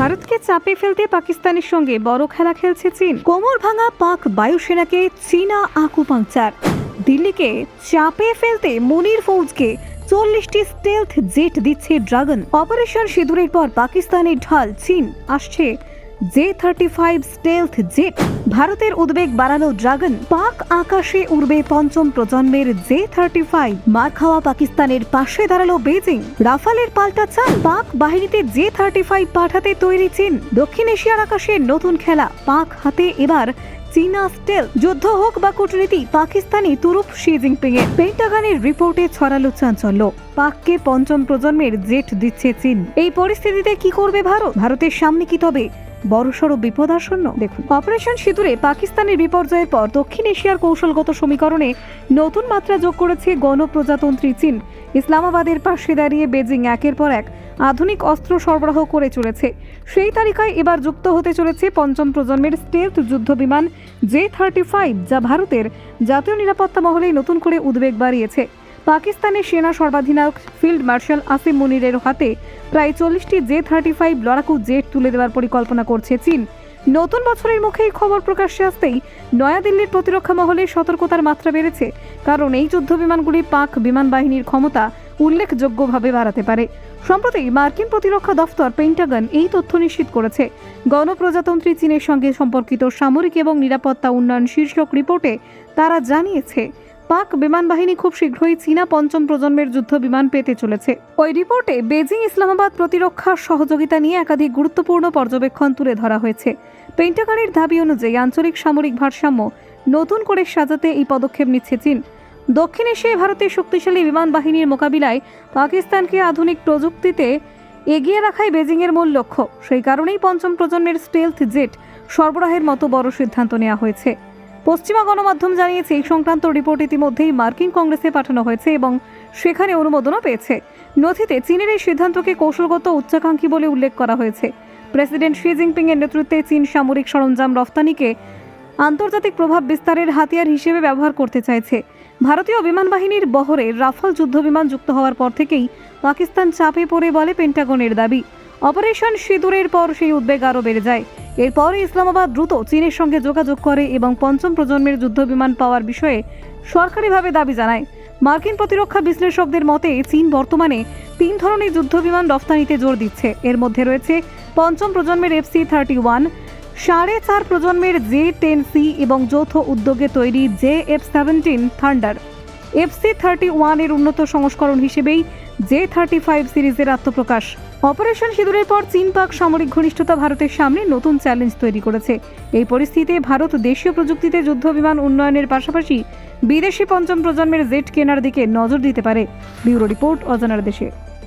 ভারতকে চাপে ফেলতে পাকিস্তানের সঙ্গে বড় খেলা খেলছে চীন। কোমর ভাঙা পাক বায়ুসেনাকে চীনা আকুপাংচার। দিল্লিকে চাপে ফেলতে মুনির ফৌজকে 40টি স্টেলথ জেট দিচ্ছে ড্রাগন। অপারেশন সিঁদুরের পর পাকিস্তানের ঢাল চীন, আসছে J-35 স্টেলথ জেট। ভারতের উদ্বেগ বাড়ালো ড্রাগন। পাক আকাশে উড়বে পঞ্চম প্রজন্মের J-35। মার খাওয়া পাকিস্তানের পাশে দাঁড়ালো বেজিং। রাফালের পাল্টা চাল। পাক বাহিনীতে J-35 পাঠাতে তৈরি চীন। দক্ষিণ এশিয়ার আকাশে নতুন খেলা। পাক হাতে এবার চীনা স্টেল। যুদ্ধ হোক বা কূটনীতি, পাকিস্তানি তুরুপ শি জিনপিং এর। পেন্টাগনের রিপোর্টে ছড়ালো চাঞ্চল্য। পাককে পঞ্চম প্রজন্মের জেট দিচ্ছে চীন। এই পরিস্থিতিতে কি করবে ভারত? ভারতের সামনে কি তবে বড়সড় বিপদ আসন্ন? দেখুন, অপারেশন সিঁদুরে পাকিস্তানের বিপর্যয়ের পর দক্ষিণ এশিয়ার কৌশলগত সমীকরণে নতুন মাত্রা যোগ করেছে গণপ্রজাতন্ত্রী চীন। ইসলামাবাদের পাশে দাঁড়িয়ে বেজিং একের পর এক আধুনিক অস্ত্র সরবরাহ করে চলেছে। সেই তালিকায় এবার যুক্ত হতে চলেছে পঞ্চম প্রজন্মের স্টেলথ যুদ্ধ বিমান J-35, যা ভারতের জাতীয় নিরাপত্তা মহলে নতুন করে উদ্বেগ বাড়িয়েছে। পাকিস্তানের সেনা সর্বাধিনায়ক ফিল্ড মার্শাল আসিম মুনিরের হাতে প্রায় 40টি J-35 লড়াকু জেট তুলে দেওয়ার পরিকল্পনা করছে চীন। নতুন বছরের মুখেই খবর প্রকাশ্যে আসতেই নয়াদিল্লির প্রতিরক্ষা মহলে সতর্কতার মাত্রা বেড়েছে, কারণ এই যুদ্ধ বিমানগুলি পাক বিমান বাহিনীর ক্ষমতা উল্লেখযোগ্যভাবে বাড়াতে পারে। সম্প্রতি মার্কিন প্রতিরক্ষা দফতর পেন্টাগন এই তথ্য নিশ্চিত করেছে। গণপ্রজাতন্ত্রী চীনের সঙ্গে সম্পর্কিত সামরিক এবং নিরাপত্তা উন্নয়ন শীর্ষক রিপোর্টে তারা জানিয়েছে, পাক বিমান বাহিনী খুব শীঘ্রই চীনা পঞ্চম প্রজন্মের যুদ্ধ বিমান পেতে চলেছে। ওই রিপোর্টে বেজিং ইসলামাবাদ প্রতিরক্ষা সহযোগিতা নিয়ে একাধিক গুরুত্বপূর্ণ পর্যবেক্ষণ তুলে ধরা হয়েছে। পেন্টাগনের দাবি অনুযায়ী আঞ্চলিক সামরিক ভারসাম্য নতুন করে সাজাতে এই পদক্ষেপ নিচ্ছে চীন। দক্ষিণ এশিয়ায় ভারতের শক্তিশালী বিমান বাহিনীর মোকাবিলায় পাকিস্তানকে আধুনিক প্রযুক্তিতে এগিয়ে রাখাই বেজিংয়ের মূল লক্ষ্য। সেই কারণেই পঞ্চম প্রজন্মের স্টেলথ জেট সরবরাহের মতো বড় সিদ্ধান্ত নেওয়া হয়েছে। পশ্চিমা গণমাধ্যম জানিয়েছে, এই সংক্রান্ত রিপোর্ট ইতিমধ্যেই মার্কিন কংগ্রেসে পাঠানো হয়েছে এবং সেখানে অনুমোদনও পেয়েছে। নথিতে চীনের এই সিদ্ধান্তকে কৌশলগত উচ্চাকাঙ্ক্ষী বলে উল্লেখ করা হয়েছে। প্রেসিডেন্ট শি জিনপিং এর নেতৃত্বে চীন সামরিক সরঞ্জাম রফতানিকে আন্তর্জাতিক প্রভাব বিস্তারের হাতিয়ার হিসেবে ব্যবহার করতে চাইছে। ভারতীয় বিমান বাহিনীর বহরে রাফাল যুদ্ধ বিমান যুক্ত হওয়ার পর থেকেই পাকিস্তান চাপে পড়ে বলে পেন্টাগনের দাবি। অপারেশন সিঁদুরের পর সেই উদ্বেগ আরও বেড়ে যায়। এরপরে ইসলামাবাদ দ্রুত চীনের সঙ্গে যোগাযোগ করে এবং পঞ্চম প্রজন্মের যুদ্ধ বিমান পাওয়ার বিষয়ে সরকারিভাবে দাবি জানায়। মার্কিন প্রতিরক্ষা বিশ্লেষকদের মতে চীন বর্তমানে 3 ধরনের যুদ্ধ বিমান রফতানিতে জোর দিচ্ছে। এর মধ্যে রয়েছে পঞ্চম প্রজন্মের FC-31, 4.5 প্রজন্মের J-10C এবং যৌথ উদ্যোগে তৈরি JF-17 থান্ডার। FC-31 এর উন্নত সংস্করণ হিসেবেই J-35 সিরিজের আত্মপ্রকাশ। অপারেশন সিঁদুরের পর চীন পাক সামরিক ঘনিষ্ঠতা ভারতের সামনে নতুন চ্যালেঞ্জ তৈরি করেছে। এই পরিস্থিতিতে ভারত দেশীয় প্রযুক্তিতে যুদ্ধ বিমান উন্নয়নের পাশাপাশি বিদেশি পঞ্চম প্রজন্মের জেট কেনার দিকে নজর দিতে পারে। ব্যুরো রিপোর্ট, অজানার দেশে।